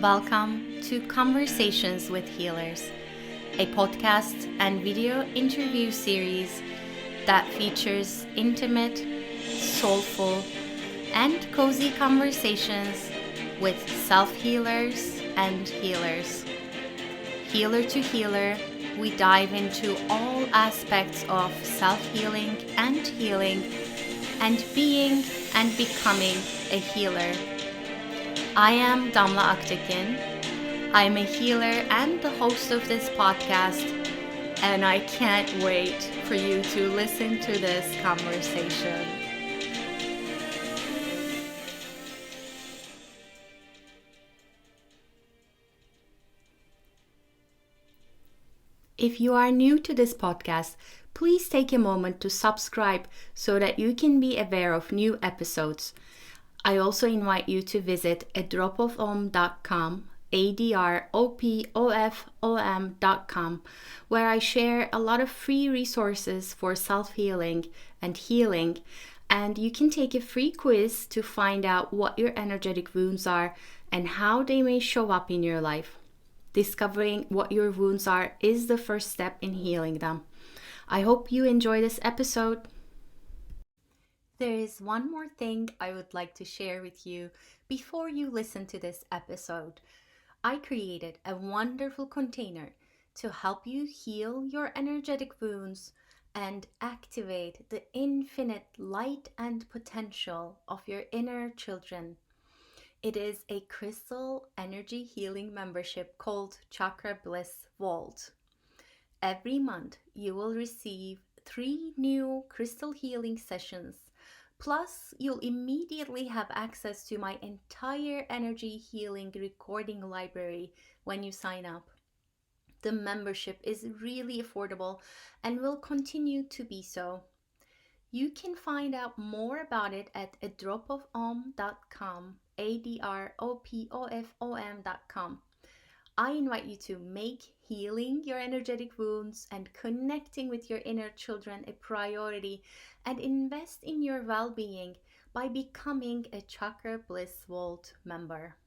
Welcome to Conversations with Healers, a podcast and video interview series that features intimate, soulful, and cozy conversations with self-healers and healers. Healer to healer, we dive into all aspects of self-healing and healing and being and becoming a healer. I am Damla. I am a healer and the host of this podcast, and I can't wait for you to listen to this conversation. If you are new to this podcast, please take a moment to subscribe so that you can be aware of new episodes. I also invite you to visit adropofom.com, adropofom.com, where I share a lot of free resources for self-healing and healing, and you can take a free quiz to find out what your energetic wounds are and how they may show up in your life. Discovering what your wounds are is the first step in healing them. I hope you enjoy this episode. There is one more thing I would like to share with you before you listen to this episode. I created a wonderful container to help you heal your energetic wounds and activate the infinite light and potential of your inner children. It is a crystal energy healing membership called Chakra Bliss Vault. Every month, you will receive 3 new crystal healing sessions. Plus, you'll immediately have access to my entire energy healing recording library when you sign up. The membership is really affordable and will continue to be so. You can find out more about it at adropofom.com, adropofom.com. I invite you to make healing your energetic wounds and connecting with your inner children a priority and invest in your well-being by becoming a Chakra Bliss Vault member.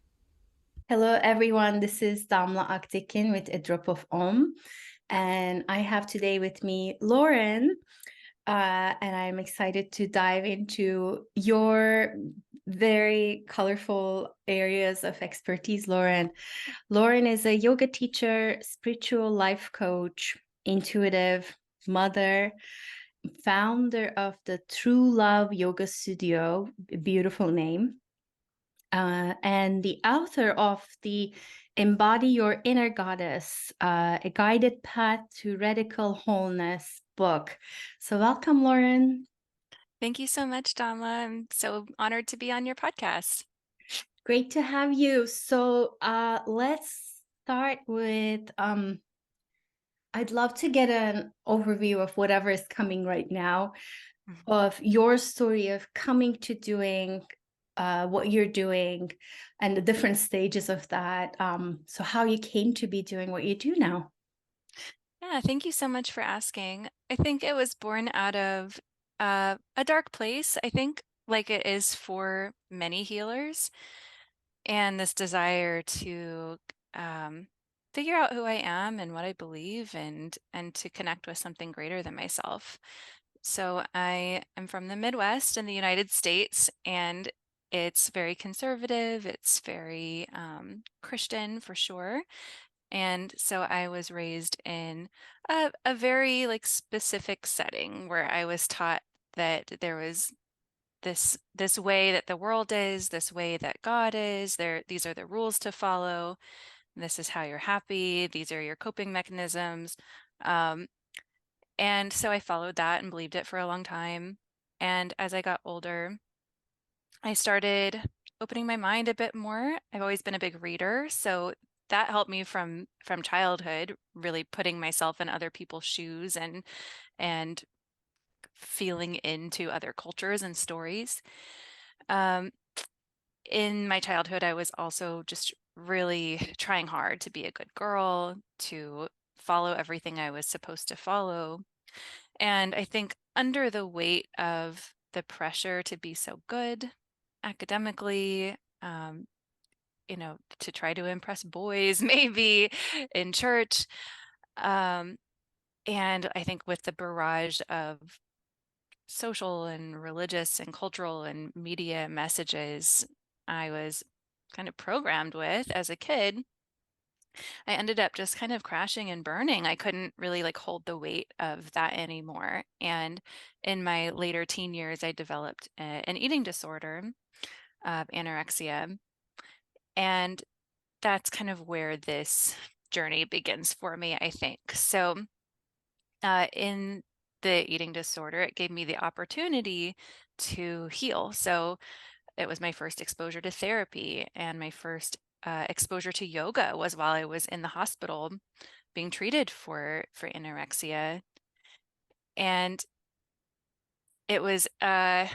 Hello everyone, this is Damla Aktekin with A Drop of Om, and I have today with me Lauren. And I'm excited to dive into your very colorful areas of expertise, Lauren. Lauren is a yoga teacher, spiritual life coach, intuitive mother, founder of the True Love Yoga Studio, beautiful name, and the author of the Embody Your Inner Goddess, a guided path to radical wholeness book. So welcome, Lauren. Thank you so much, Damla. I'm so honored to be on your podcast. Great to have you. So let's start with, I'd love to get an overview of whatever is coming right now, of your story of coming to doing what you're doing and the different stages of that. So how you came to be doing what you do now. Yeah, thank you so much for asking. I think it was born out of a dark place, I think, like it is for many healers, and this desire to figure out who I am and what I believe and to connect with something greater than myself. So I am from the Midwest in the United States, and it's very conservative. It's very Christian for sure. And so I was raised in a very like specific setting where I was taught that there was this way that the world is, this way that God is. These are the rules to follow. This is how you're happy. These are your coping mechanisms. Um, and so I followed that and believed it for a long time. And as I got older, I started opening my mind a bit more. I've always been a big reader, so that helped me from childhood, really putting myself in other people's shoes and feeling into other cultures and stories. Um, in my childhood, I was also just really trying hard to be a good girl, to follow everything I was supposed to follow. And I think under the weight of the pressure to be so good academically, um, to try to impress boys, maybe in church. And I think with the barrage of social and religious and cultural and media messages I was kind of programmed with as a kid, I ended up just kind of crashing and burning. I couldn't really like hold the weight of that anymore. And in my later teen years, I developed an eating disorder, anorexia. And that's kind of where this journey begins for me, I think. So, in the eating disorder, it gave me the opportunity to heal. So, it was my first exposure to therapy, and my first exposure to yoga was while I was in the hospital being treated for anorexia. And it was a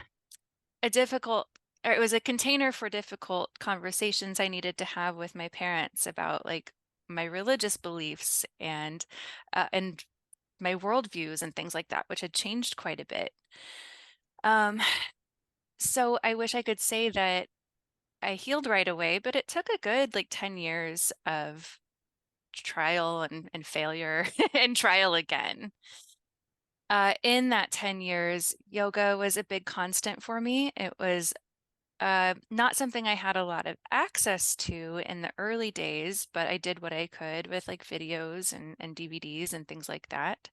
difficult, or it was a container for difficult conversations I needed to have with my parents about like my religious beliefs and my worldviews and things like that, which had changed quite a bit. Um, so I wish I could say that I healed right away, but it took a good like 10 years of trial and failure and trial again. In that 10 years, yoga was a big constant for me. It was not something I had a lot of access to in the early days, but I did what I could with like videos and DVDs and things like that.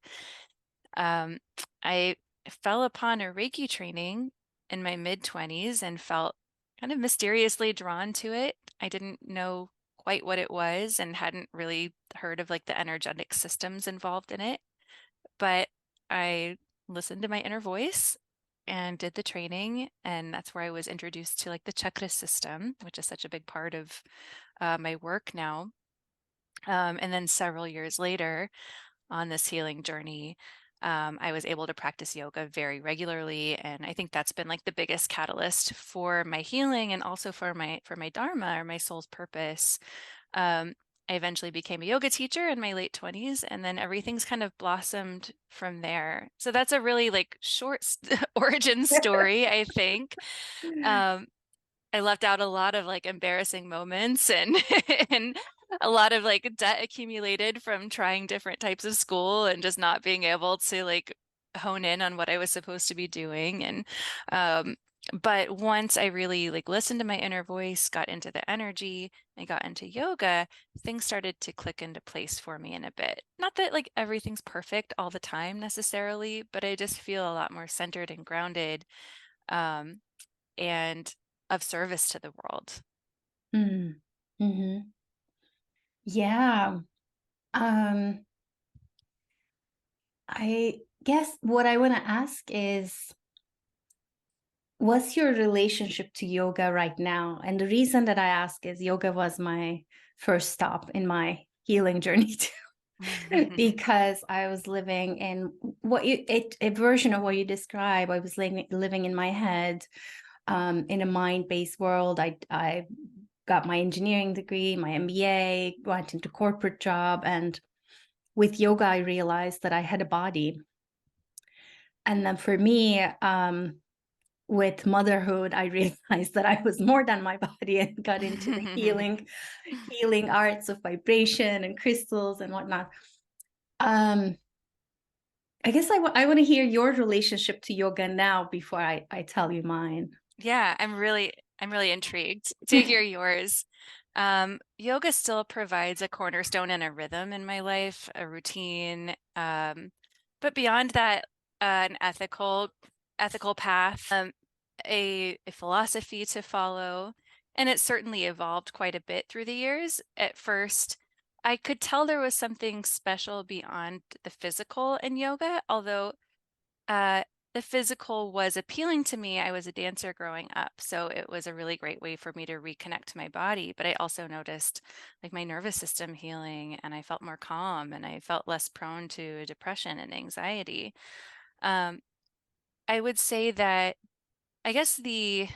Um, I fell upon a Reiki training in my mid-20s and felt kind of mysteriously drawn to it. I didn't know quite what it was and hadn't really heard of like the energetic systems involved in it, but I listened to my inner voice and did the training, and that's where I was introduced to like the chakra system, which is such a big part of my work now. And then several years later on this healing journey, I was able to practice yoga very regularly, and I think that's been like the biggest catalyst for my healing and also for my dharma or my soul's purpose. Um, I eventually became a yoga teacher in my late 20s, and then everything's kind of blossomed from there. So that's a really like short origin story, I think. Um, I left out a lot of like embarrassing moments and and a lot of like debt accumulated from trying different types of school and just not being able to like hone in on what I was supposed to be doing. And but once I really like listened to my inner voice, got into the energy, and got into yoga, things started to click into place for me in a bit. Not that like everything's perfect all the time necessarily, but I just feel a lot more centered and grounded. Um, and of service to the world. Mm. Hmm. Yeah. Um, I guess what I want to ask is, what's your relationship to yoga right now? And the reason that I ask is yoga was my first stop in my healing journey too, because I was living in a version of what you describe. I was living in my head, in a mind-based world. I got my engineering degree, my MBA, went into corporate job, and with yoga, I realized that I had a body. And then for me, with motherhood, I realized that I was more than my body and got into the healing arts of vibration and crystals and whatnot. Um, I guess I want to hear your relationship to yoga now before I tell you mine. Yeah, I'm really intrigued to hear yours. Yoga still provides a cornerstone and a rhythm in my life, a routine. But beyond that, an ethical path, a philosophy to follow, and it certainly evolved quite a bit through the years. At first, I could tell there was something special beyond the physical in yoga, although uh, the physical was appealing to me. I was a dancer growing up, so it was a really great way for me to reconnect to my body. But I also noticed like my nervous system healing, and I felt more calm, and I felt less prone to depression and anxiety. Um, I would say that I guess the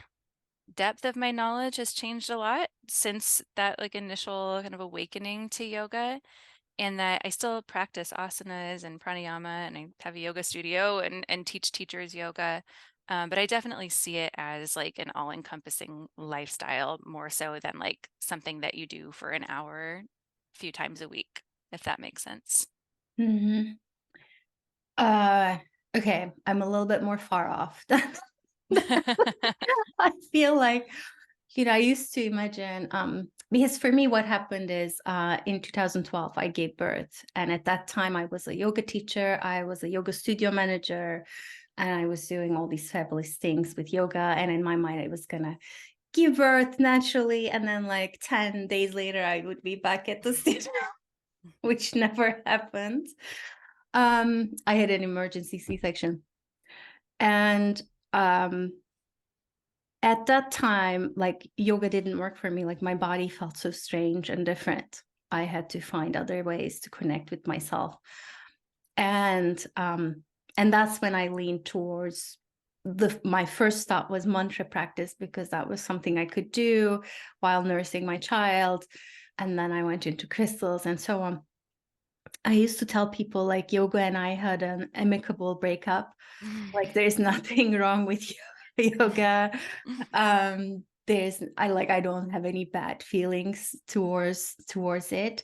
depth of my knowledge has changed a lot since that like initial kind of awakening to yoga, and that I still practice asanas and pranayama, and I have a yoga studio and teach teachers yoga. But I definitely see it as like an all-encompassing lifestyle more so than like something that you do for an hour a few times a week, if that makes sense. Hmm. Uh, okay, I'm a little bit more far off. I feel like, I used to imagine, because for me, what happened is, in 2012, I gave birth. And at that time, I was a yoga teacher, I was a yoga studio manager, and I was doing all these fabulous things with yoga. And in my mind, I was going to give birth naturally. And then, like 10 days later, I would be back at the studio, which never happened. I had an emergency C-section. And at that time, like yoga didn't work for me. Like my body felt so strange and different. I had to find other ways to connect with myself. And that's when I leaned towards my first stop was mantra practice, because that was something I could do while nursing my child. And then I went into crystals and so on. I used to tell people like yoga and I had an amicable breakup. Like there's nothing wrong with yoga. I don't have any bad feelings towards it.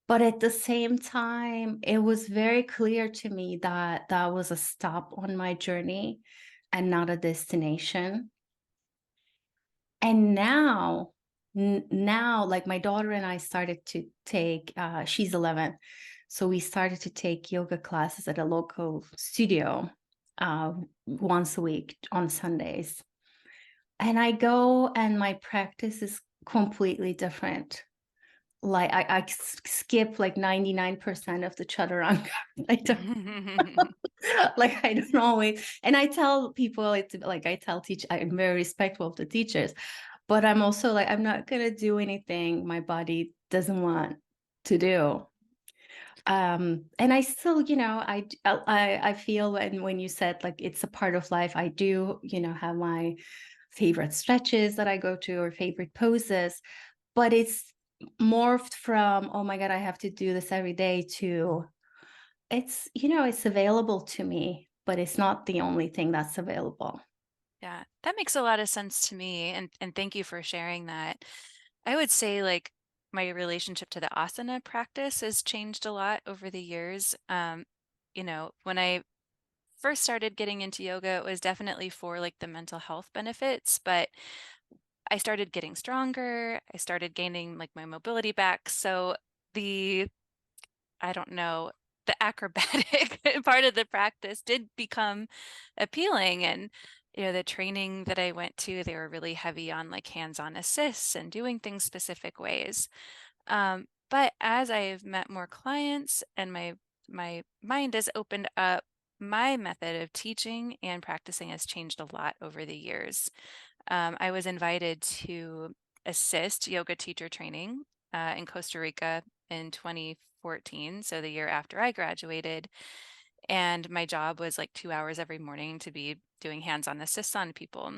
But at the same time, it was very clear to me that that was a stop on my journey and not a destination. And now, like my daughter and I started to take, she's 11. So we started to take yoga classes at a local studio once a week on Sundays. And I go and my practice is completely different. Like I skip like 99% of the chaturanga. I don't like I don't always, and I tell people it's like I tell teach I'm very respectful of the teachers, but I'm also like I'm not gonna do anything my body doesn't want to do. And I still, I feel when you said like it's a part of life, I do, have my favorite stretches that I go to or favorite poses, but it's morphed from, oh my God, I have to do this every day to it's available to me, but it's not the only thing that's available. Yeah, that makes a lot of sense to me, and thank you for sharing that. I would say like my relationship to the asana practice has changed a lot over the years. When I first started getting into yoga, it was definitely for like the mental health benefits, but I started getting stronger. I started gaining like my mobility back. So the I don't know, the acrobatic part of the practice did become appealing. And, the training that I went to, they were really heavy on like hands-on assists and doing things specific ways. But as I've met more clients and my mind has opened up, my method of teaching and practicing has changed a lot over the years. I was invited to assist yoga teacher training in Costa Rica in 2014, so the year after I graduated. And my job was like 2 hours every morning to be doing hands-on assists on people.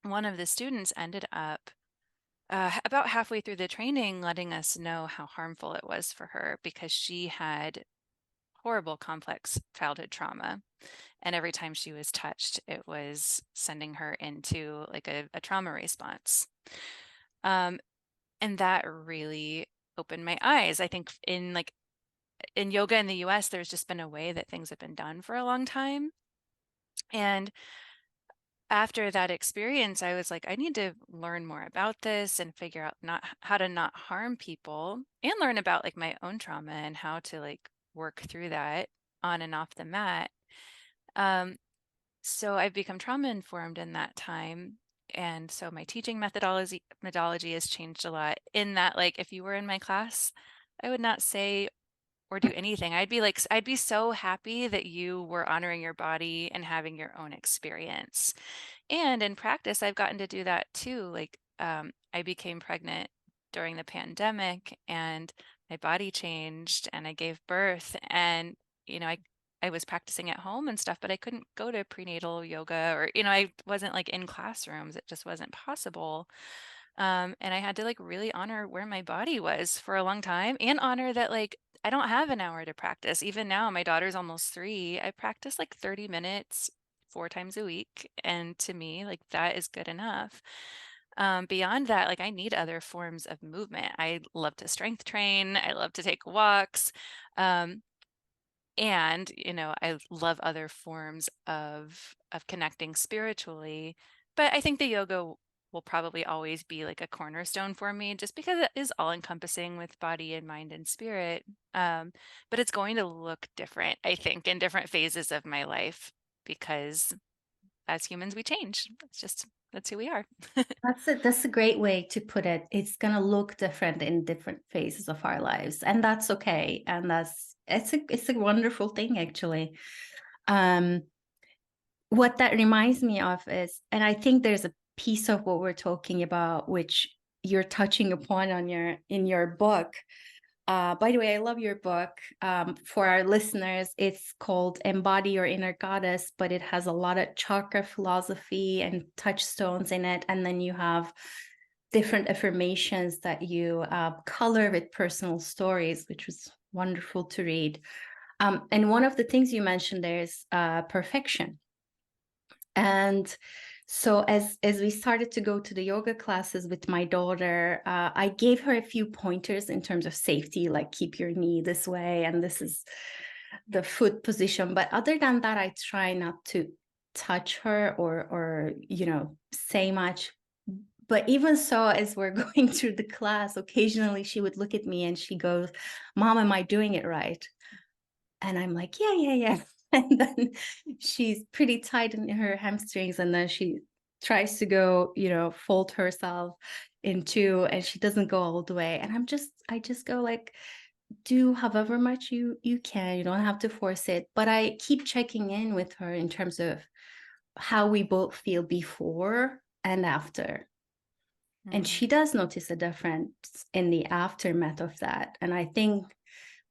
One of the students ended up about halfway through the training letting us know how harmful it was for her because she had horrible complex childhood trauma. And every time she was touched, it was sending her into like a trauma response. Um, and that really opened my eyes. I think in yoga in the US, there's just been a way that things have been done for a long time. And after that experience, I was like, I need to learn more about this and figure out not how to not harm people and learn about like my own trauma and how to like work through that on and off the mat. Um, So I've become trauma informed in that time. And so my teaching methodology has changed a lot in that, like, if you were in my class, I would not say or do anything. I'd be so happy that you were honoring your body and having your own experience. And in practice, I've gotten to do that too. Like, I became pregnant during the pandemic and my body changed and I gave birth and, I was practicing at home and stuff, but I couldn't go to prenatal yoga or, I wasn't like in classrooms. It just wasn't possible. And I had to like really honor where my body was for a long time and honor that like I don't have an hour to practice. Even now, my daughter's almost 3. I practice like 30 minutes 4 times a week. And to me, like that is good enough. Beyond that, like I need other forms of movement. I love to strength train. I love to take walks. Um, and, I love other forms of connecting spiritually. But I think the yoga will probably always be like a cornerstone for me just because it is all encompassing with body and mind and spirit. But it's going to look different, I think, in different phases of my life because as humans we change. That's who we are. That's a great way to put it. It's gonna look different in different phases of our lives, and that's okay. And it's a wonderful thing, actually. Um, what that reminds me of is, and I think there's a piece of what we're talking about, which you're touching upon on in your book. By the way, I love your book. For our listeners, it's called Embody Your Inner Goddess, but it has a lot of chakra philosophy and touchstones in it. And then you have different affirmations that you color with personal stories, which was wonderful to read. And one of the things you mentioned there is perfection. And so as we started to go to the yoga classes with my daughter, I gave her a few pointers in terms of safety, like keep your knee this way, and this is the foot position. But other than that, I try not to touch her or say much. But even so, as we're going through the class, occasionally she would look at me and she goes, "Mom, am I doing it right?" And I'm like, yeah, yeah, yeah. And then she's pretty tight in her hamstrings. And then she tries to go, fold herself in two, and she doesn't go all the way. And I just go like, do however much you can. You don't have to force it. But I keep checking in with her in terms of how we both feel before and after. And Mm. she does notice a difference in the aftermath of that. And I think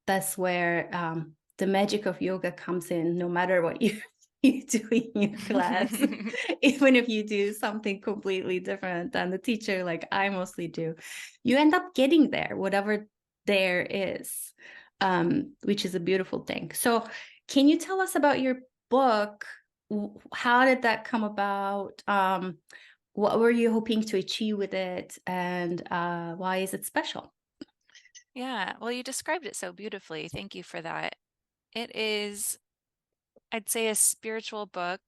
that's where the magic of yoga comes in, no matter what you do in your class. Even if you do something completely different than the teacher, like I mostly do, you end up getting there, whatever there is, which is a beautiful thing. So can you tell us about your book? How did that come about? What were you hoping to achieve with it? And why is it special? Yeah, well, you described it so beautifully. Thank you for that. It is, I'd say, a spiritual book,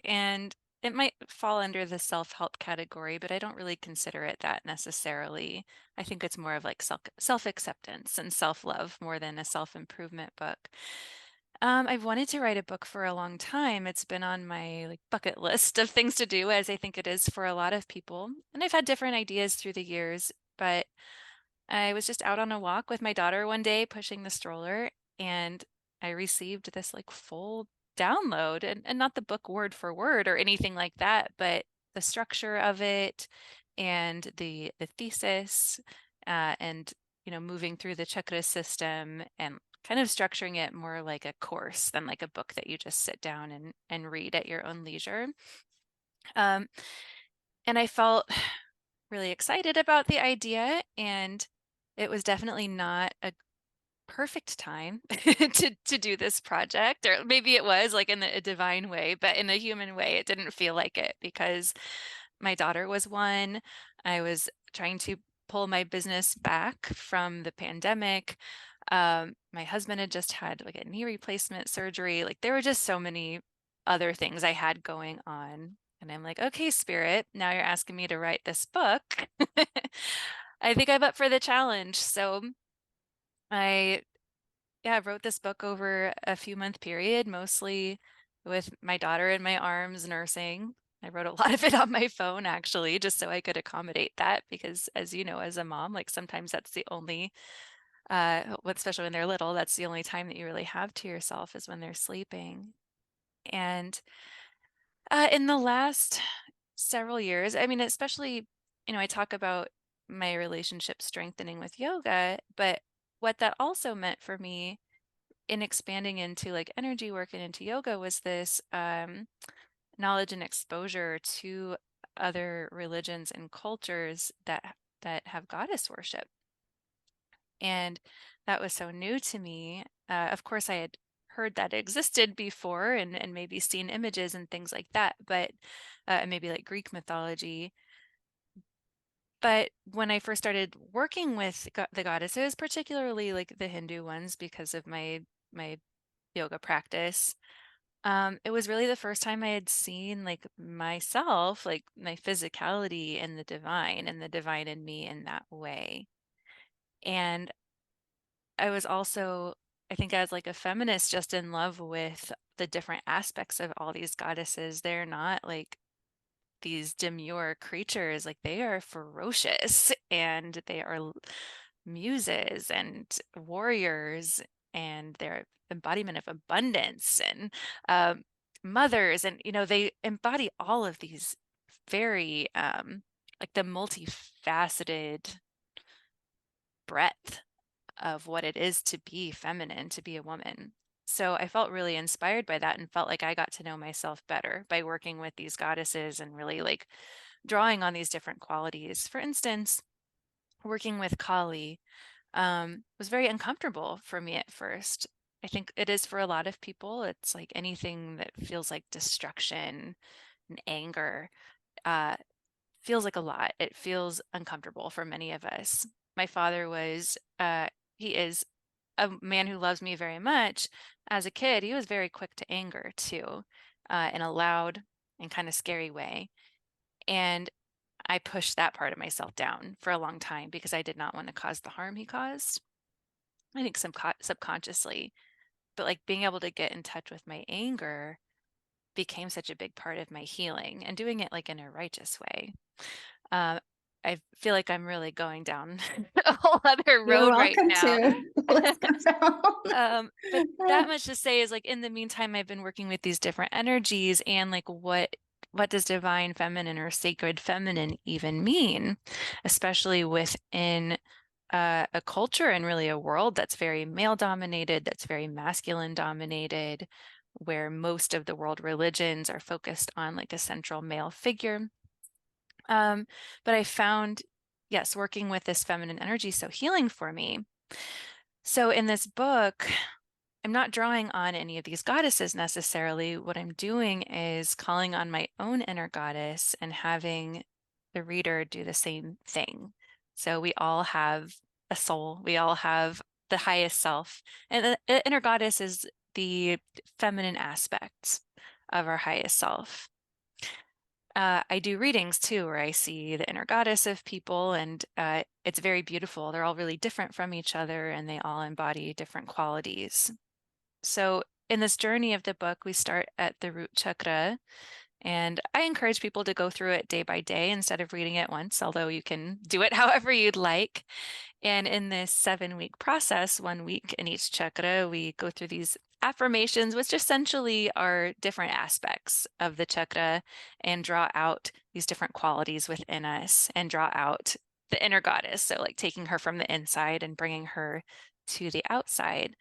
and it might fall under the self-help category, but I don't really consider it that necessarily. I think it's more of like self-acceptance and self-love more than a self-improvement book. I've wanted to write a book for a long time. It's been on my like bucket list of things to do, as I think it is for a lot of people. And I've had different ideas through the years, but I was just out on a walk with my daughter one day pushing the stroller, and I received this like full download, and not the book word for word or anything like that, but the structure of it and the thesis, and moving through the chakra system and kind of structuring it more like a course than like a book that you just sit down and read at your own leisure. Um, and I felt really excited about the idea, and it was definitely not a perfect time to do this project, or maybe it was like in a divine way, but in a human way it didn't feel like it because my daughter was one. I was trying to pull my business back from the pandemic. My husband had just had like a knee replacement surgery. Like there were just so many other things I had going on. And I'm like, okay, Spirit, now you're asking me to write this book. I think I'm up for the challenge. So I, yeah, wrote this book over a few month period, mostly with my daughter in my arms nursing. I wrote a lot of it on my phone actually, just so I could accommodate that because as you know, as a mom, like sometimes that's the only, especially when they're little, that's the only time that you really have to yourself is when they're sleeping. And in the last several years, I mean, especially, I talk about my relationship strengthening with yoga, but what that also meant for me in expanding into like energy work and into yoga was this knowledge and exposure to other religions and cultures that have goddess worship. And that was so new to me. Of course, I had heard that existed before and maybe seen images and things like that, but maybe like Greek mythology. But when I first started working with the goddesses, particularly like the Hindu ones, because of my yoga practice, it was really the first time I had seen like myself, like my physicality and the divine in me in that way. And I was also, I think as like a feminist, just in love with the different aspects of all these goddesses. They're not like these demure creatures, like they are ferocious and they are muses and warriors, and they're embodiment of abundance and um, mothers, and they embody all of these very like the multifaceted breadth of what it is to be feminine, to be a woman. So I felt really inspired by that and felt like I got to know myself better by working with these goddesses and really like drawing on these different qualities. For instance, working with Kali was very uncomfortable for me at first. I think it is for a lot of people. It's like anything that feels like destruction and anger uh, feels like a lot. It feels uncomfortable for many of us. My father was, he is a man who loves me very much. As a kid, he was very quick to anger too, in a loud and kind of scary way. And I pushed that part of myself down for a long time because I did not want to cause the harm he caused. I think subconsciously, but like being able to get in touch with my anger became such a big part of my healing, and doing it like in a righteous way. Uh, I feel like I'm really going down a whole other You're road right welcome now. to. Let's go But down. that much to say is like in the meantime, I've been working with these different energies and like what does divine feminine or sacred feminine even mean, especially within a culture and really a world that's very male dominated, that's very masculine dominated, where most of the world religions are focused on like a central male figure. But I found, yes, working with this feminine energy so healing for me. So in this book, I'm not drawing on any of these goddesses necessarily. What I'm doing is calling on my own inner goddess and having the reader do the same thing. So we all have a soul, we all have the highest self, and the inner goddess is the feminine aspect of our highest self. I do readings too, where I see the inner goddess of people, and it's very beautiful. They're all really different from each other, and they all embody different qualities. So, in this journey of the book, we start at the root chakra, and I encourage people to go through it day by day instead of reading it once, although you can do it however you'd like. And in this 7-week process, 1 week in each chakra, we go through these affirmations, which essentially are different aspects of the chakra, and draw out these different qualities within us and draw out the inner goddess. So, like taking her from the inside and bringing her to the outside.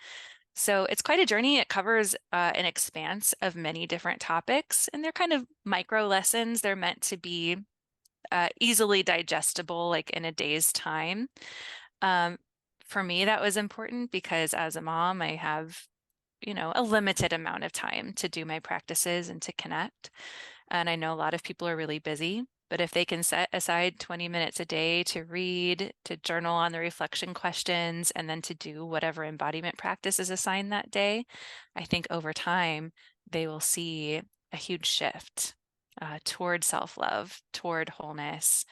So it's quite a journey. It covers an expanse of many different topics, and they're kind of micro lessons. They're meant to be easily digestible, like in a day's time. Um, for me, that was important because as a mom, I have, a limited amount of time to do my practices and to connect. And I know a lot of people are really busy, but if they can set aside 20 minutes a day to read, to journal on the reflection questions, and then to do whatever embodiment practice is assigned that day, I think over time they will see a huge shift toward self-love, toward wholeness,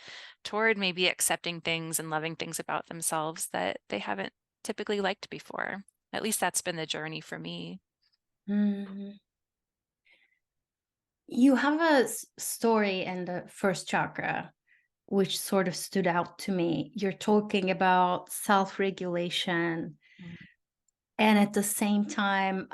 toward maybe accepting things and loving things about themselves that they haven't typically liked before. At least that's been the journey for me. Mm. You have a story in the first chakra, which sort of stood out to me. You're talking about self-regulation, Mm. and at the same time,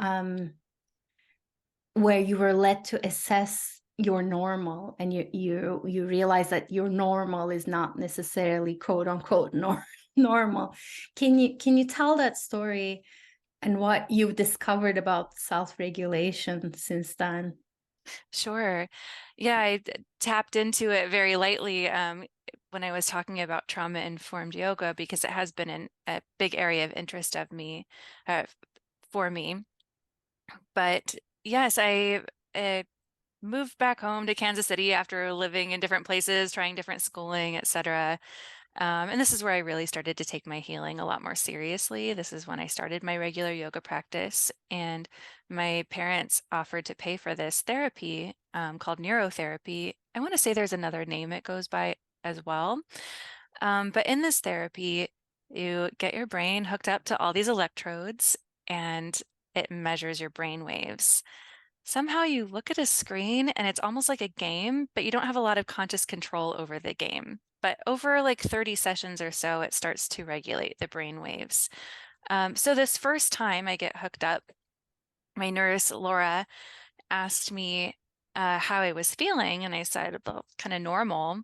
where you were led to assess your normal, and you realize that your normal is not necessarily quote unquote normal. Can you tell that story and what you've discovered about self-regulation since then? Sure. Yeah, I tapped into it very lightly when I was talking about trauma-informed yoga, because it has been a big area of interest of me, for me. But yes, I moved back home to Kansas City after living in different places, trying different schooling, etc. And this is where I really started to take my healing a lot more seriously. This is when I started my regular yoga practice, and my parents offered to pay for this therapy called neurotherapy. I want to say there's another name it goes by as well. But in this therapy, you get your brain hooked up to all these electrodes, and it measures your brain waves. Somehow you look at a screen and it's almost like a game, but you don't have a lot of conscious control over the game. But over like 30 sessions or so, it starts to regulate the brain waves. So this first time I get hooked up, my nurse, Laura, asked me how I was feeling, and I said, well, kind of normal.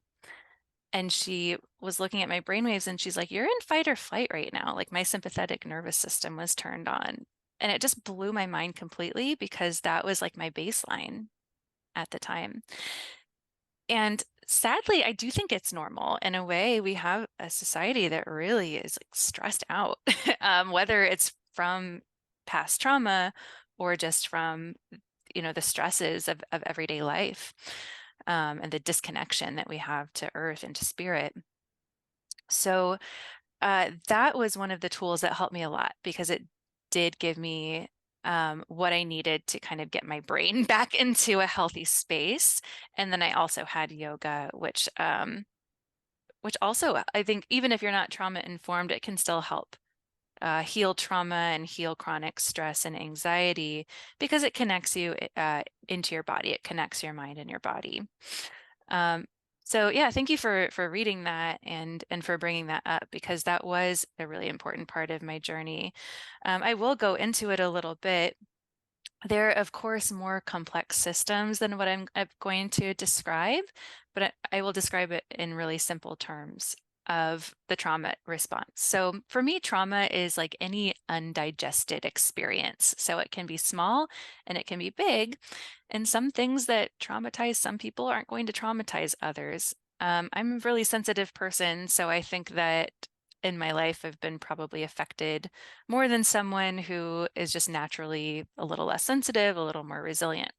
And she was looking at my brainwaves and she's like, you're in fight or flight right now. Like my sympathetic nervous system was turned on. And it just blew my mind completely because that was like my baseline at the time. And sadly, I do think it's normal. In a way, we have a society that really is like stressed out, whether it's from past trauma or just from, the stresses of everyday life, and the disconnection that we have to earth and to spirit. So that was one of the tools that helped me a lot because it did give me what I needed to kind of get my brain back into a healthy space. And then I also had yoga, which also I think even if you're not trauma informed, it can still help heal trauma and heal chronic stress and anxiety because it connects you into your body. It connects your mind and your body. Um, so yeah, thank you for reading that and for bringing that up because that was a really important part of my journey. I will go into it a little bit. There are, of course, more complex systems than what I'm going to describe, but I will describe it in really simple terms of the trauma response. So for me, trauma is like any undigested experience. So it can be small and it can be big. And some things that traumatize some people aren't going to traumatize others. I'm a really sensitive person, so I think that in my life I've been probably affected more than someone who is just naturally a little less sensitive, a little more resilient.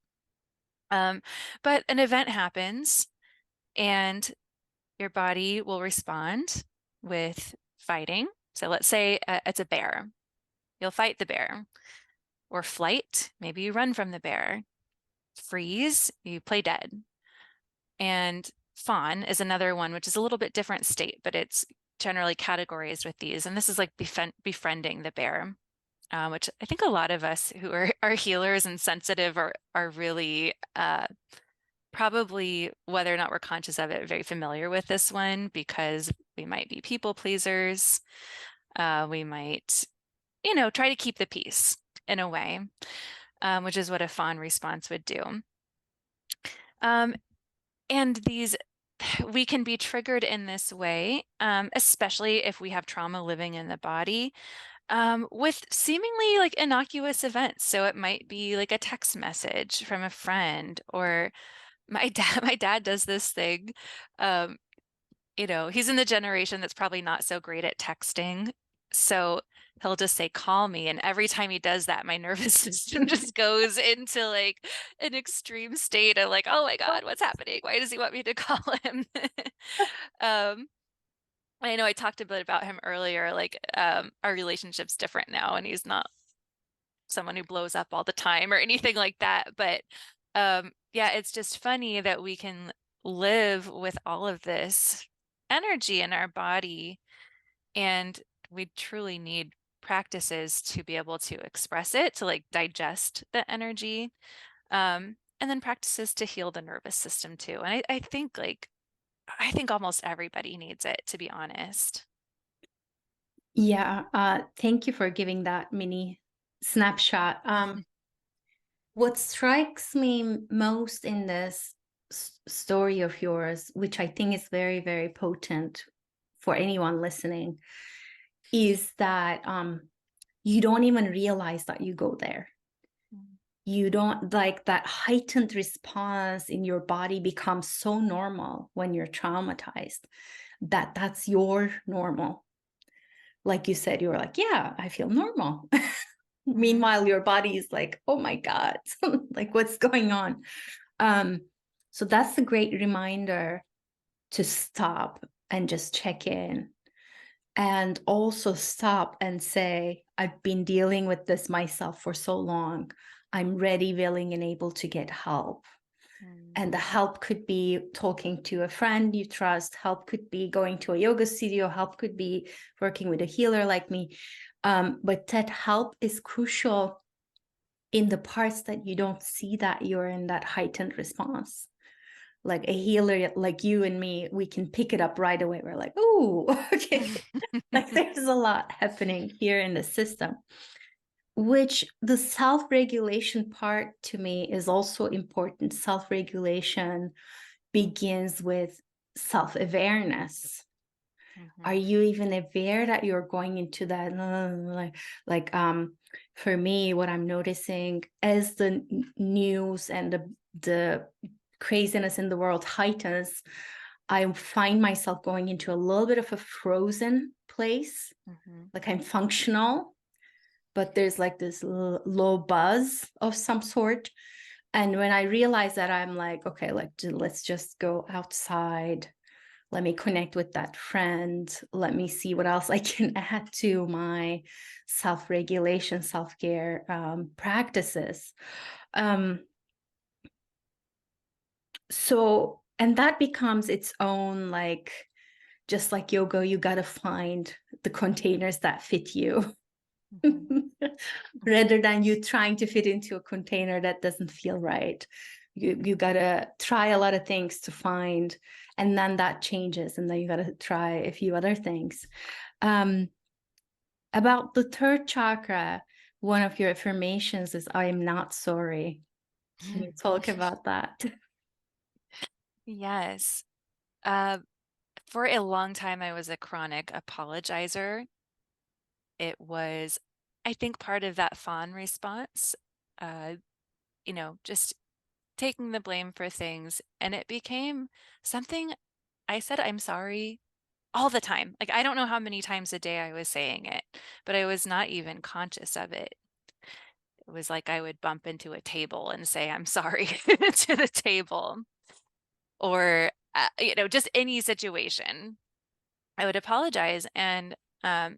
But an event happens and your body will respond with fighting. So let's say it's a bear. You'll fight the bear. Or flight, maybe you run from the bear. Freeze, you play dead. And fawn is another one, which is a little bit different state, but it's generally categorized with these. And this is like befriending the bear, which I think a lot of us who are healers and sensitive are really probably, whether or not we're conscious of it, very familiar with this one because we might be people pleasers. We might, try to keep the peace in a way, which is what a fawn response would do. And we can be triggered in this way, especially if we have trauma living in the body, with seemingly like innocuous events. So it might be like a text message from a friend, or my dad. My dad does this thing. Um, he's in the generation that's probably not so great at texting. So he'll just say, call me. And every time he does that, my nervous system just goes into like an extreme state of like, oh my God, what's happening? Why does he want me to call him? um, I know I talked a bit about him earlier, like our relationship's different now, and he's not someone who blows up all the time or anything like that. But yeah, it's just funny that we can live with all of this energy in our body, and we truly need practices to be able to express it, to like digest the energy, and then practices to heal the nervous system too. And I think almost everybody needs it, to be honest. Yeah, thank you for giving that mini snapshot. What strikes me most in this story of yours, which I think is very, very potent for anyone listening, is that you don't even realize that you go there. You don't, like, that heightened response in your body becomes so normal when you're traumatized that that's your normal. Like you said, you were like, yeah, I feel normal. Meanwhile, your body is like, oh my God, like what's going on? So that's a great reminder to stop and just check in. And also stop and say, I've been dealing with this myself for so long. I'm ready, willing, and able to get help. And the help could be talking to a friend you trust. Help could be going to a yoga studio. Help could be working with a healer like me. But that help is crucial in the parts that you don't see that you're in that heightened response. Like a healer like you and me, we can pick it up right away. We're like, oh, okay. Like there's a lot happening here in the system, which the self-regulation part to me is also important. Self-regulation begins with self-awareness. Are you even aware that you're going into that? For me, what I'm noticing as the news and the craziness in the world heightens, I find myself going into a little bit of a frozen place. Like I'm functional, but there's like this low buzz of some sort. And when I realize that, I'm like, okay, let's just go outside. Let me connect with that friend. Let me see what else I can add to my self-regulation, self-care practices. So, and that becomes its own, like, just like yoga, you got to find the containers that fit you. Rather than you trying to fit into a container that doesn't feel right. You got to try a lot of things to find, and then that changes, and then you got to try a few other things. About the third chakra, one of your affirmations is, I am not sorry. Can you talk about that? Yes. For a long time, I was a chronic apologizer. It was, I think, part of that fawn response, just taking the blame for things. And it became something I said, I'm sorry all the time. Like, I don't know how many times a day I was saying it, but I was not even conscious of it. It was like I would bump into a table and say, I'm sorry to the table, or, just any situation. I would apologize. And I've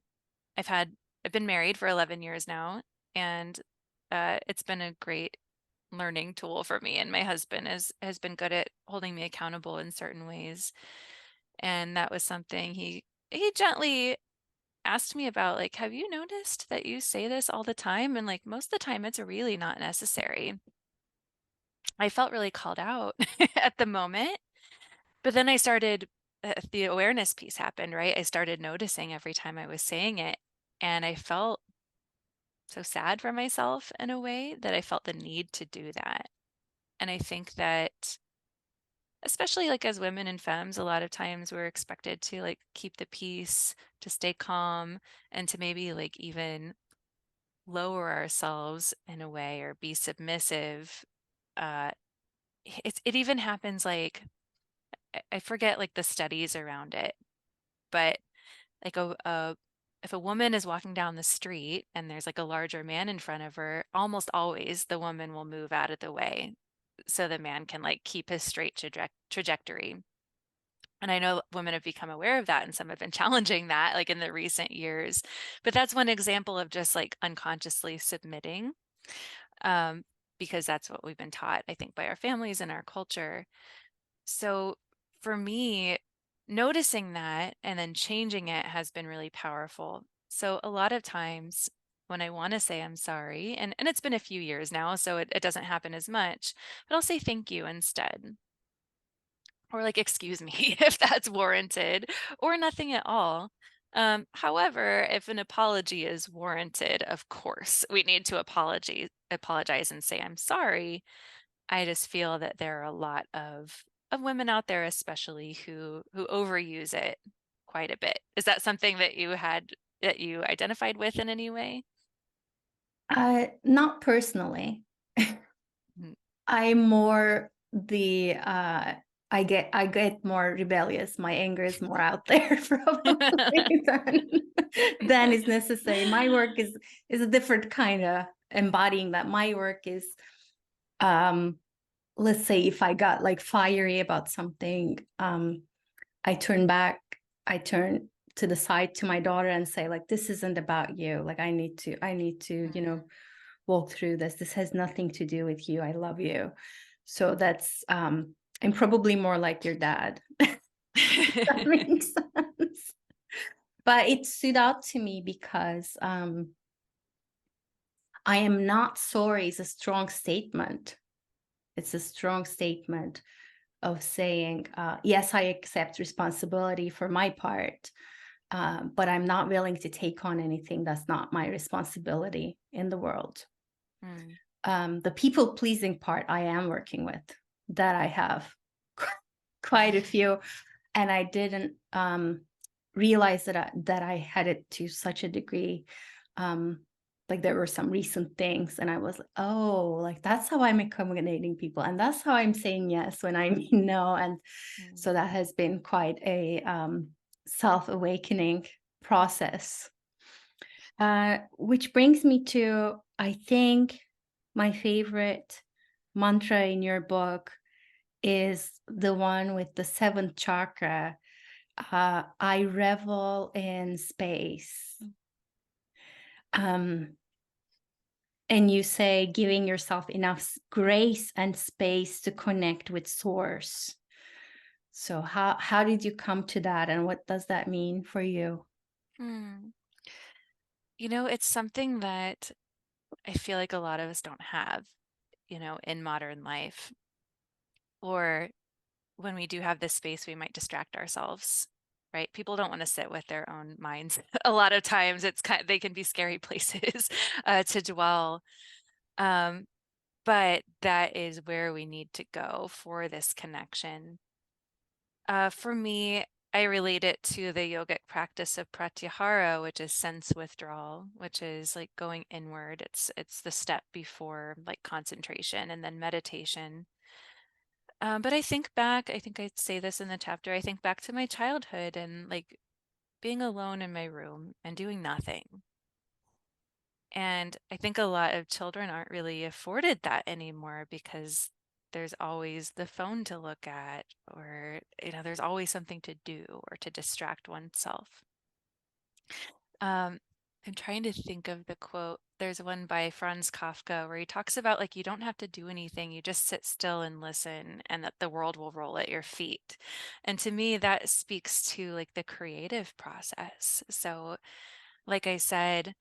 been married for 11 years now, and it's been a great learning tool for me. And my husband has been good at holding me accountable in certain ways. And that was something he gently asked me about, like, have you noticed that you say this all the time? And like most of the time it's really not necessary. I felt really called out at the moment, but then I started the awareness piece happened, right? I started noticing every time I was saying it, and I felt so sad for myself in a way that I felt the need to do that. And I think that especially like as women and femmes, a lot of times we're expected to like keep the peace, to stay calm, and to maybe like even lower ourselves in a way or be submissive. Uh, it even happens like I forget like the studies around it, but like if a woman is walking down the street and there's like a larger man in front of her, almost always the woman will move out of the way so the man can like keep his straight trajectory. And I know women have become aware of that, and some have been challenging that like in the recent years. But that's one example of just like unconsciously submitting, um, because that's what we've been taught, I think, by our families and our culture. So for me, noticing that and then changing it has been really powerful. So a lot of times when I want to say I'm sorry, and it's been a few years now, so it doesn't happen as much, but I'll say thank you instead. Or like, excuse me, if that's warranted, or nothing at all. However, if an apology is warranted, of course, we need to apologize and say, I'm sorry. I just feel that there are a lot of women out there, especially who overuse it quite a bit. Is that something that you identified with in any way? Not personally. Mhm. I'm more I get more rebellious. My anger is more out there probably than is necessary. My work is a different kind of embodying that. My work is, let's say if I got like fiery about something, I turn to the side to my daughter and say, like, this isn't about you. Like, I need to, walk through this. This has nothing to do with you. I love you. So that's, I'm probably more like your dad. That makes sense. But it stood out to me because I am not sorry is a strong statement. It's a strong statement of saying, yes, I accept responsibility for my part, but I'm not willing to take on anything that's not my responsibility in the world. Mm. The people pleasing part I am working with, that I have quite a few, and I didn't realize that I had it to such a degree. Like there were some recent things, and I was like, oh, like that's how I'm accommodating people, and that's how I'm saying yes when I mean no. And so that has been quite a self-awakening process. Which brings me to, I think, my favorite mantra in your book is the one with the seventh chakra. I revel in space. And you say giving yourself enough grace and space to connect with source. So how did you come to that, and what does that mean for you? Mm. It's something that I feel like a lot of us don't have, in modern life. Or when we do have this space, we might distract ourselves, right? People don't want to sit with their own minds. A lot of times they can be scary places to dwell. But that is where we need to go for this connection. For me, I relate it to the yogic practice of pratyahara, which is sense withdrawal, which is like going inward. It's the step before like concentration and then meditation. But I think back, I think I say this in the chapter, I think back to my childhood and like being alone in my room and doing nothing. And I think a lot of children aren't really afforded that anymore because there's always the phone to look at, or, there's always something to do or to distract oneself. I'm trying to think of the quote. There's one by Franz Kafka where he talks about like you don't have to do anything, you just sit still and listen, and that the world will roll at your feet. And to me, that speaks to like the creative process. So, like I said,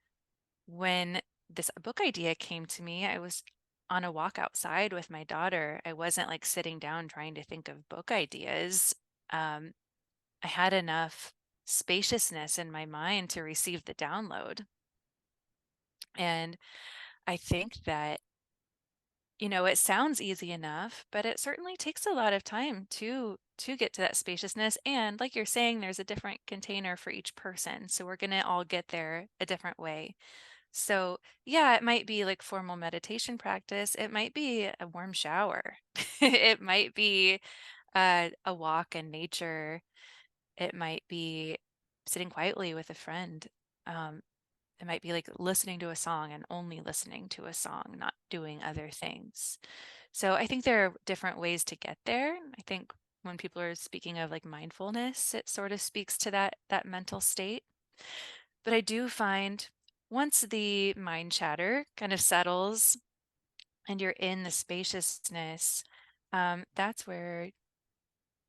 when this book idea came to me, I was on a walk outside with my daughter. I wasn't like sitting down trying to think of book ideas. I had enough spaciousness in my mind to receive the download. And I think that, it sounds easy enough, but it certainly takes a lot of time to get to that spaciousness. And like you're saying, there's a different container for each person. So we're going to all get there a different way. So yeah, it might be like formal meditation practice. It might be a warm shower. It might be a walk in nature. It might be sitting quietly with a friend. It might be like listening to a song and only listening to a song, not doing other things. So I think there are different ways to get there. I think when people are speaking of like mindfulness, it sort of speaks to that mental state. But I do find once the mind chatter kind of settles and you're in the spaciousness, that's where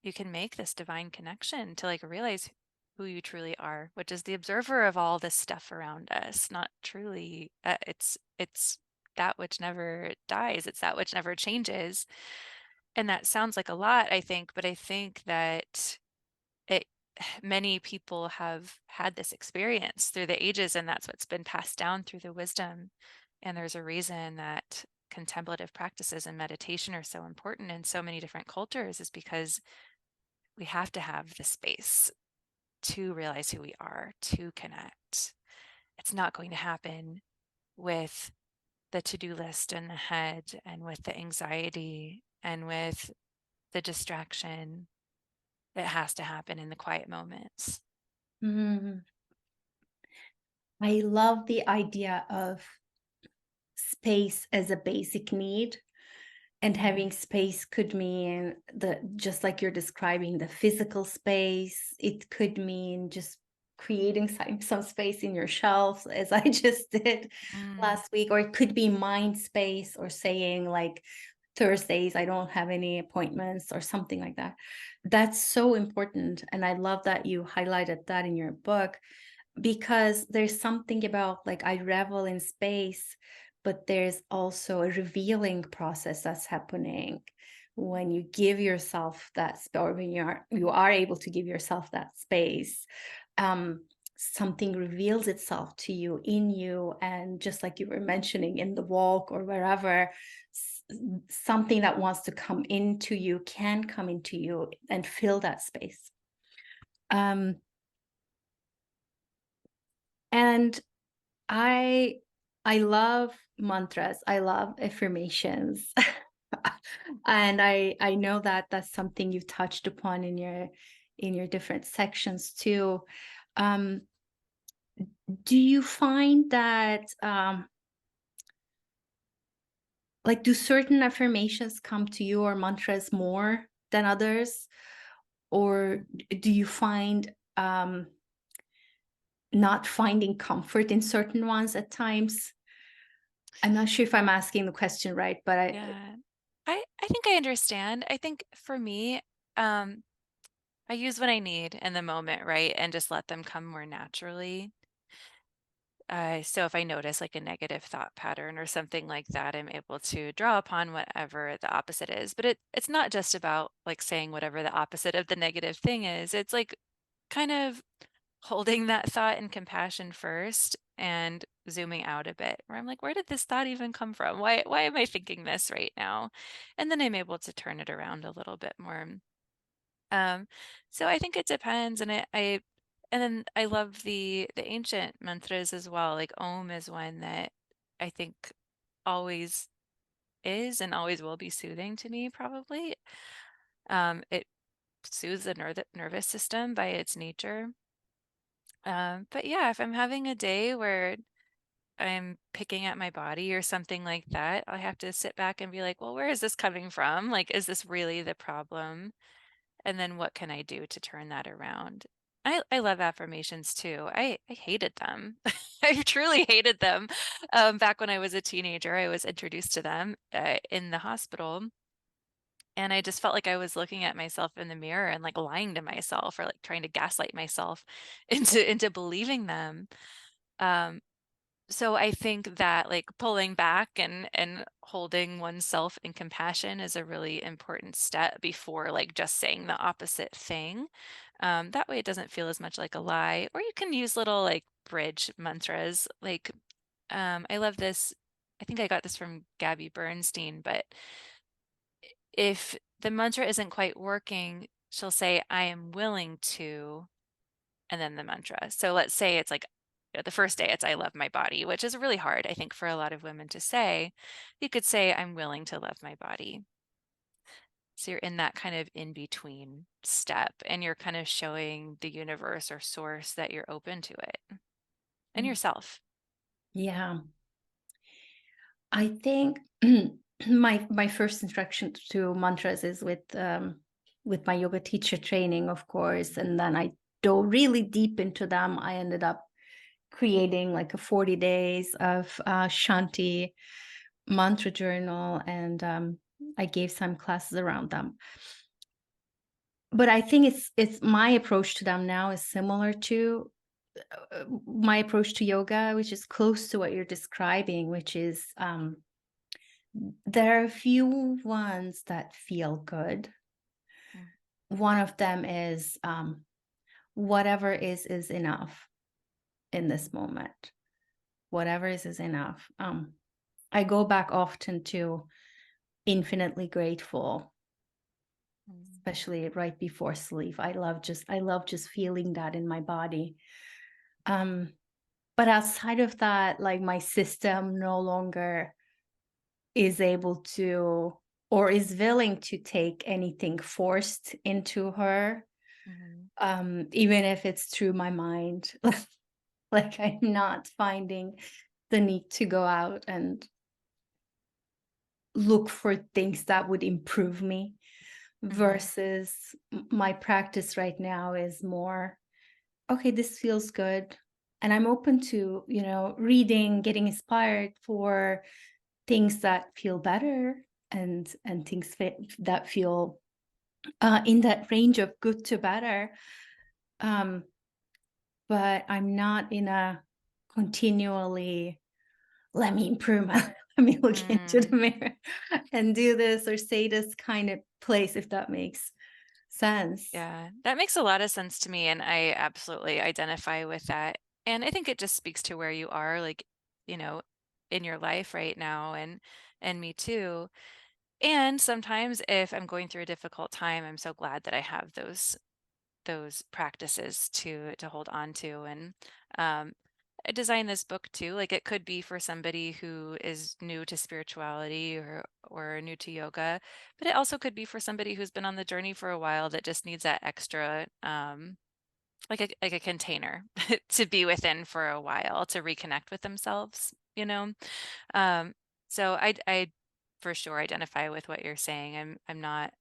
you can make this divine connection to like realize who you truly are, which is the observer of all this stuff around us, not truly, it's that which never dies, it's that which never changes. And that sounds like a lot, I think, but I think that it many people have had this experience through the ages, and that's what's been passed down through the wisdom. And there's a reason that contemplative practices and meditation are so important in so many different cultures, is because we have to have the space to realize who we are, to connect. It's not going to happen with the to-do list in the head and with the anxiety and with the the distraction that has to happen in the quiet moments. Mm. I love the idea of space as a basic need. And having space could mean just like you're describing, the physical space. It could mean just creating some space in your shelves, as I just did Mm. last week. Or it could be mind space, or saying like Thursdays, I don't have any appointments, or something like that. That's so important. And I love that you highlighted that in your book, because there's something about, like, I revel in space, but there's also a revealing process that's happening when you give yourself that space, or when you are able to give yourself that space. um Something reveals itself to you, in you, and just like you were mentioning, in the walk or wherever, something that wants to come into you can come into you and fill that space. um and I I love mantras. I love affirmations. And I know that that's something you've touched upon in your different sections too. Um, do you find that like, do certain affirmations come to you, or mantras, more than others? Or do you find not finding comfort in certain ones at times? I'm not sure if I'm asking the question right, but Yeah. I think I understand. I think for me, um, I use what I need in the moment, right? And just let them come more naturally. So if I notice like a negative thought pattern or something like that, I'm able to draw upon whatever the opposite is. But it's not just about like saying whatever the opposite of the negative thing is. It's like kind of holding that thought in compassion first and zooming out a bit, where I'm like, where did this thought even come from? Why am I thinking this right now? And then I'm able to turn it around a little bit more. Um, so I think it depends, and and then I love the ancient mantras as well. Like Om is one that I think always is and always will be soothing to me, probably. It soothes the nervous system by its nature. But yeah, if I'm having a day where I'm picking at my body or something like that, I have to sit back and be like, well, where is this coming from? Like, is this really the problem? And then what can I do to turn that around? I love affirmations too. I hated them. I truly hated them. Back when I was a teenager, I was introduced to them in the hospital. And I just felt like I was looking at myself in the mirror and like lying to myself, or like trying to gaslight myself into believing them. Um, so I think that like pulling back and holding oneself in compassion is a really important step before like just saying the opposite thing. That way it doesn't feel as much like a lie. Or you can use little like bridge mantras. Like I love this. I think I got this from Gabby Bernstein, but if the mantra isn't quite working, she'll say, I am willing to, and then the mantra. So let's say it's like, the first day it's I love my body, which is really hard, I think, for a lot of women to say. You could say, I'm willing to love my body. So you're in that kind of in between step, and you're kind of showing the universe or source that you're open to it and yourself. yeah, I think my first introduction to mantras is with my yoga teacher training, of course, and then I dove really deep into them. I ended up creating like a 40 days of Shanti mantra journal, and I gave some classes around them. But I think it's my approach to them now is similar to my approach to yoga, which is close to what you're describing, which is there are a few ones that feel good. Mm. One of them is whatever is enough in this moment. Whatever is enough. I go back often to infinitely grateful, Mm. especially right before sleep. I love just feeling that in my body. Um, but outside of that, like, my system no longer is able to. or is willing to take anything forced into her, Mhm. even if it's through my mind. Like I'm not finding the need to go out and look for things that would improve me, Mhm. versus my practice right now is more, okay, this feels good. And I'm open to, reading, getting inspired for things that feel better, and things that feel in that range of good to better. Um, but I'm not in a continually, let me improve my, let me look into the Mm. mirror and do this or say this kind of place, if that makes sense. Yeah, that makes a lot of sense to me, and I absolutely identify with that. And I think it just speaks to where you are, like, you know, in your life right now, and me too. And sometimes if I'm going through a difficult time, I'm so glad that I have those practices to hold on to. And um, I designed this book too. Like it could be for somebody who is new to spirituality or new to yoga, but it also could be for somebody who's been on the journey for a while that just needs that extra like a container to be within for a while to reconnect with themselves, you know? Um, so I for sure identify with what you're saying. I'm not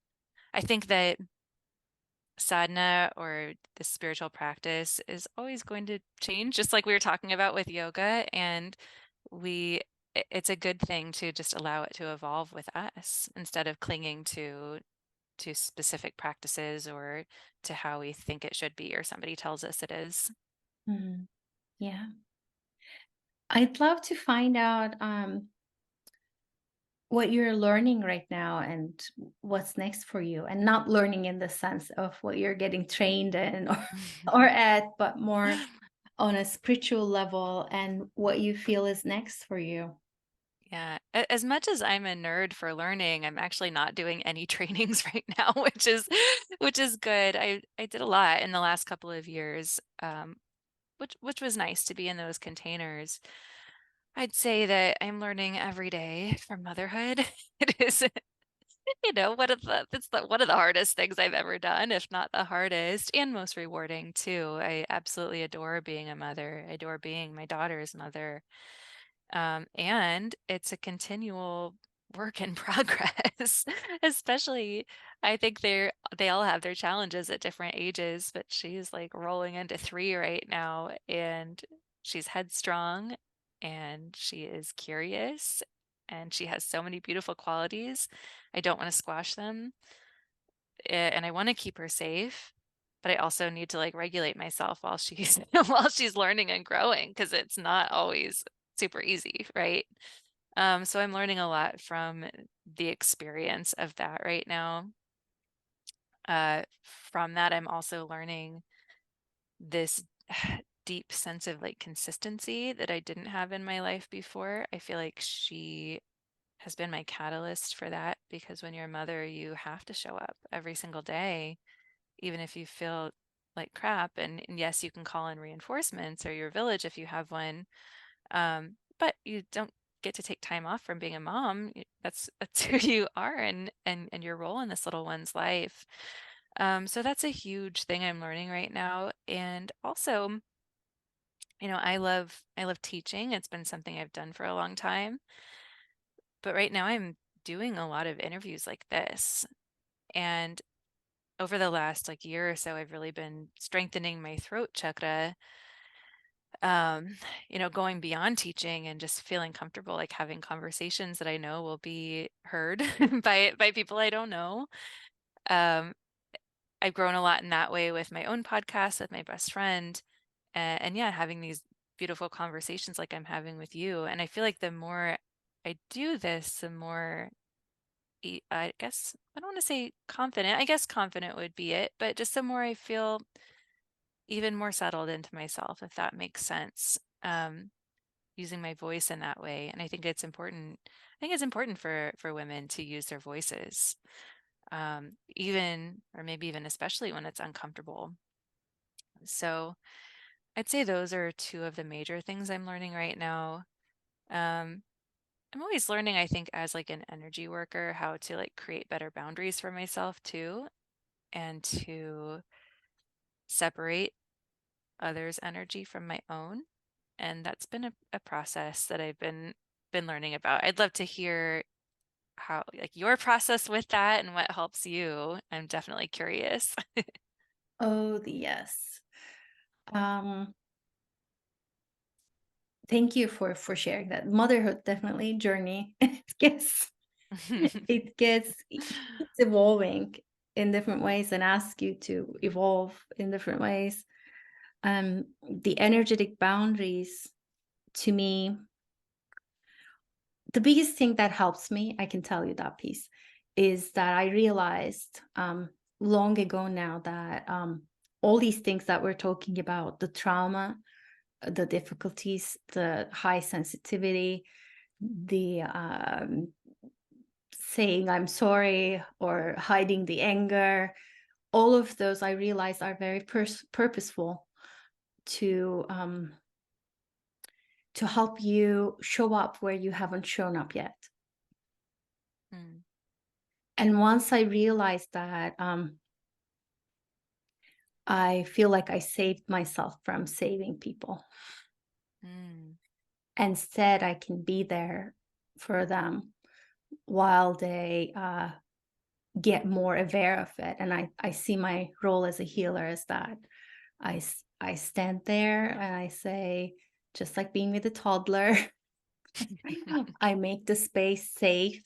I think that sadhana or the spiritual practice is always going to change, just like we were talking about with yoga. And we, it's a good thing to just allow it to evolve with us instead of clinging to specific practices or to how we think it should be or somebody tells us it is. Mhm. Yeah. I'd love to find out what you're learning right now and what's next for you. And not learning in the sense of what you're getting trained in or at, but more on a spiritual level and what you feel is next for you. Yeah, as much as I'm a nerd for learning, I'm actually not doing any trainings right now, which is good. I did a lot in the last couple of years, which was nice to be in those containers. I'd say that I'm learning every day from motherhood. It is, one of the hardest things I've ever done, if not the hardest and most rewarding too. I absolutely adore being a mother. I adore being my daughter's mother. And it's a continual work in progress, especially I think they all have their challenges at different ages, but she's like rolling into 3 right now, and she's headstrong and she is curious and she has so many beautiful qualities. I don't want to squash them, and I want to keep her safe, but I also need to like regulate myself while she's while she's learning and growing because it's not always super easy, right? So I'm learning a lot from the experience of that right now. From that, I'm also learning this deep sense of like consistency that I didn't have in my life before. I feel like she has been my catalyst for that because when you're a mother, you have to show up every single day, even if you feel like crap. And yes, you can call in reinforcements or your village if you have one, but you don't get to take time off from being a mom. That's who you are and your role in this little one's life. So that's a huge thing I'm learning right now. And also, I love teaching. It's been something I've done for a long time. But right now I'm doing a lot of interviews like this. And over the last like year or so, I've really been strengthening my throat chakra, um, going beyond teaching and just feeling comfortable, like having conversations that I know will be heard by people I don't know. Um, I've grown a lot in that way with my own podcast with my best friend, and yeah, having these beautiful conversations like I'm having with you. And I feel like the more I do this, the more I guess I don't want to say confident. I guess confident would be it, but just the more I feel even more settled into myself, if that makes sense. Using my voice in that way. And I think it's important. I think it's important for women to use their voices, even or maybe even especially when it's uncomfortable. So I'd say those are two of the major things I'm learning right now. Um, I'm always learning, I think, as like an energy worker, how to like create better boundaries for myself too, and to separate others' energy from my own. And that's been a process that I've been learning about. I'd love to hear how like your process with that and what helps you. I'm definitely curious. Oh, yes. Um, Thank you for sharing that. Motherhood definitely journey. It keeps evolving in different ways and asks you to evolve in different ways. The energetic boundaries, to me, the biggest thing that helps me, I can tell you that piece, is that I realized long ago now that all these things that we're talking about, the trauma, the difficulties, the high sensitivity, the saying I'm sorry or hiding the anger, all of those I realize are very purposeful to to help you show up where you haven't shown up yet. Mm, And once I realized that, I feel like I saved myself from saving people. mm, Instead, I can be there for them while they get more aware of it. And I see my role as a healer as that. I stand there and I say, just like being with a toddler, I make the space safe.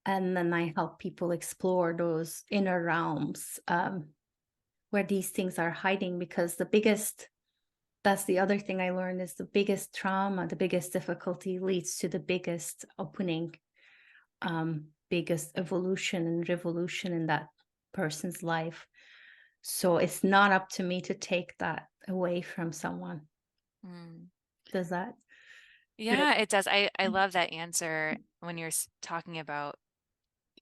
And then I help people explore those inner realms where these things are hiding. Because that's the other thing I learned, is the biggest trauma, the biggest difficulty leads to the biggest opening, biggest evolution and revolution in that person's life. So it's not up to me to take that away from someone. mm. Does that? Yeah, it does. I love that answer when you're talking about,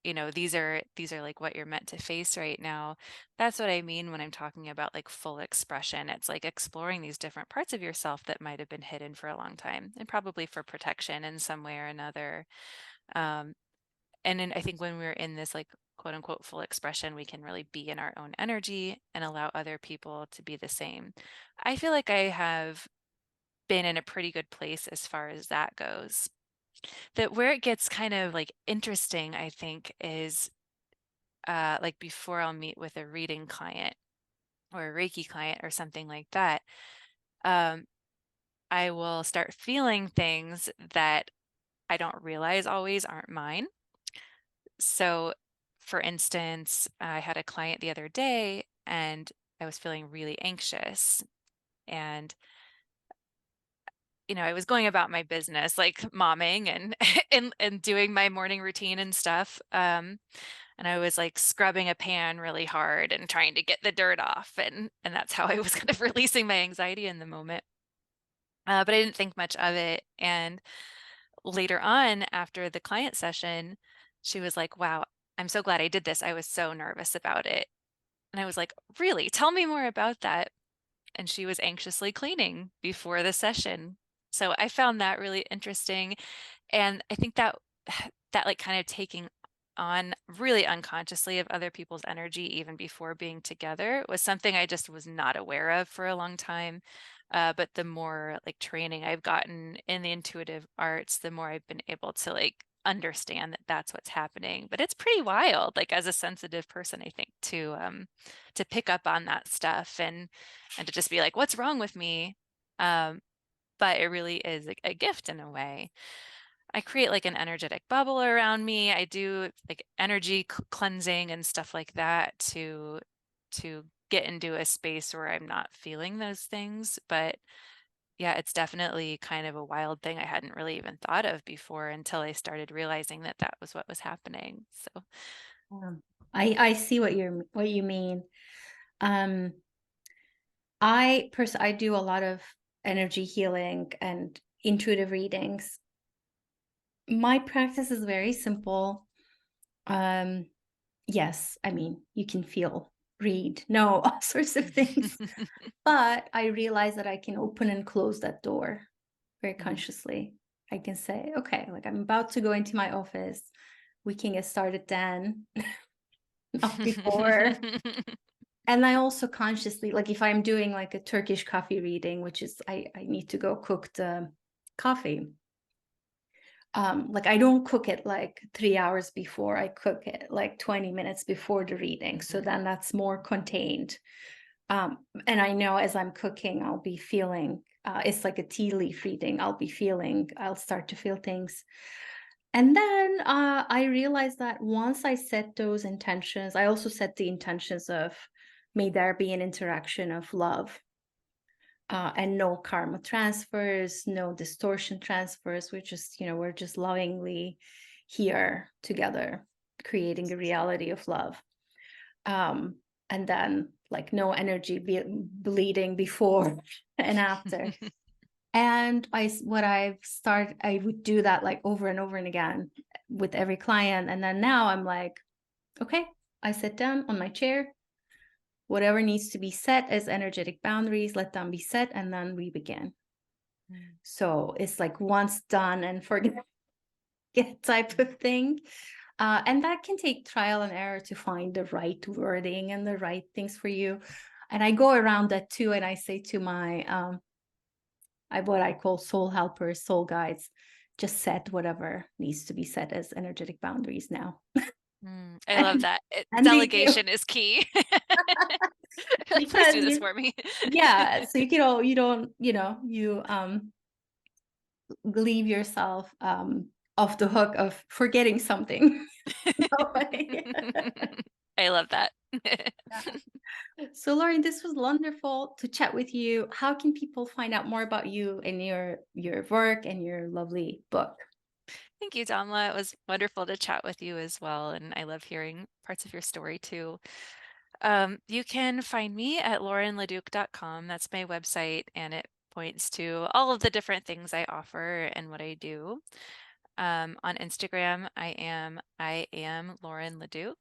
these are like what you're meant to face right now. That's what I mean when I'm talking about like full expression. It's like exploring these different parts of yourself that might have been hidden for a long time and probably for protection in some way or another. Um, and then I think when we're in this like quote unquote full expression, we can really be in our own energy and allow other people to be the same. I feel like I have been in a pretty good place as far as that goes. That where it gets kind of like interesting, I think, is like before I'll meet with a reading client or a Reiki client or something like that, um, I will start feeling things that I don't realize always aren't mine. So, for instance, I had a client the other day and I was feeling really anxious. And I was going about my business, like momming and and doing my morning routine and stuff. And I was like scrubbing a pan really hard and trying to get the dirt off, and that's how I was kind of releasing my anxiety in the moment. But I didn't think much of it. And later on, after the client session, she was like, "Wow, I'm so glad I did this. I was so nervous about it." And I was like, "Really? Tell me more about that." And she was anxiously cleaning before the session. So I found that really interesting. And I think that that like kind of taking on really unconsciously of other people's energy even before being together was something I just was not aware of for a long time. But the more like training I've gotten in the intuitive arts, the more I've been able to like understand that that's what's happening. But it's pretty wild, like as a sensitive person, I think, to pick up on that stuff and to just be like, what's wrong with me? Um, but it really is like a gift in a way. I create like an energetic bubble around me. I do like energy cleansing and stuff like that to get into a space where I'm not feeling those things. But yeah, it's definitely kind of a wild thing I hadn't really even thought of before until I started realizing that that was what was happening. So, I see what you mean. Um, I do a lot of energy healing and intuitive readings. My practice is very simple. Um, yes, I mean, you can feel, read, know all sorts of things, but I realize that I can open and close that door very Mm, consciously. I can say, okay, like I'm about to go into my office. We can get started then, not before. And I also consciously, like if I'm doing like a Turkish coffee reading, which is I need to go cook the coffee. Like I don't cook it like 3 hours before. I cook it like 20 minutes before the reading. So then that's more contained. And I know as I'm cooking, I'll be feeling, it's like a tea leaf reading. I'll start to feel things. And then I realized that once I set those intentions, I also set the intentions of, may there be an interaction of love, and no karma transfers, no distortion transfers. We're just lovingly here together, creating a reality of love. And then like no energy bleeding before and after. And I would do that like over and over and again with every client. And then now I'm like, okay, I sit down on my chair, whatever needs to be set as energetic boundaries, let them be set, and then we begin. So it's like once done and forget type of thing. And that can take trial and error to find the right wording and the right things for you. And I go around that too. And I say to my, what I call soul helpers, soul guides, just set whatever needs to be set as energetic boundaries now. I love that. Delegation is key. Like, please do this for me. Yeah. So you don't, you leave yourself off the hook of forgetting something. I love that. Yeah. So Lauren, this was wonderful to chat with you. How can people find out more about you and your work and your lovely book? Thank you, Damla. It was wonderful to chat with you as well. And I love hearing parts of your story too. You can find me at laurenleduc.com. That's my website, and it points to all of the different things I offer and what I do. On Instagram, I am Lauren Leduc.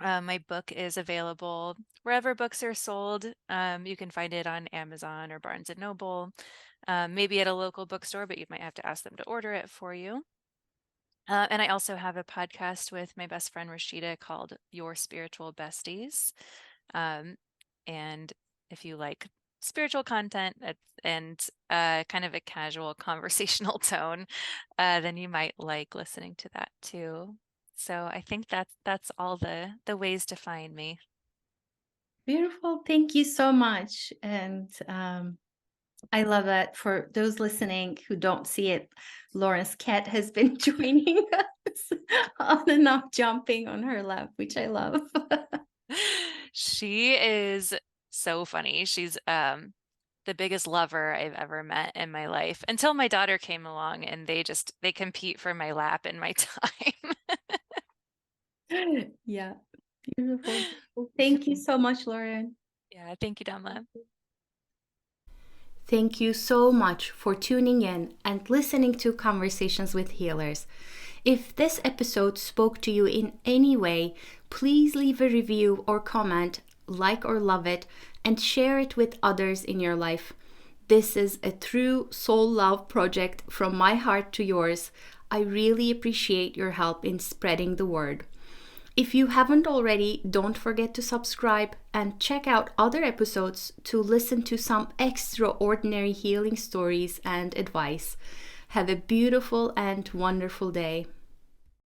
My book is available wherever books are sold. You can find it on Amazon or Barnes & Noble, maybe at a local bookstore, but you might have to ask them to order it for you. And I also have a podcast with my best friend Rashida called Your Spiritual Besties. And if you like spiritual content and kind of a casual conversational tone, then you might like listening to that too. So I think that's all the ways to find me. Beautiful. Thank you so much. And I love that. For those listening who don't see it, Lauren's cat has been joining us on and off, jumping on her lap, which I love. She is so funny. She's the biggest lover I've ever met in my life, until my daughter came along, and they compete for my lap and my time. Yeah. Beautiful. Thank you so much, Lauren. Yeah, thank you, Damla. Thank you so much for tuning in and listening to Conversations with Healers. If this episode spoke to you in any way, please leave a review or comment, like or love it, and share it with others in your life. This is a true soul love project from my heart to yours. I really appreciate your help in spreading the word. If you haven't already, don't forget to subscribe and check out other episodes to listen to some extraordinary healing stories and advice. Have a beautiful and wonderful day.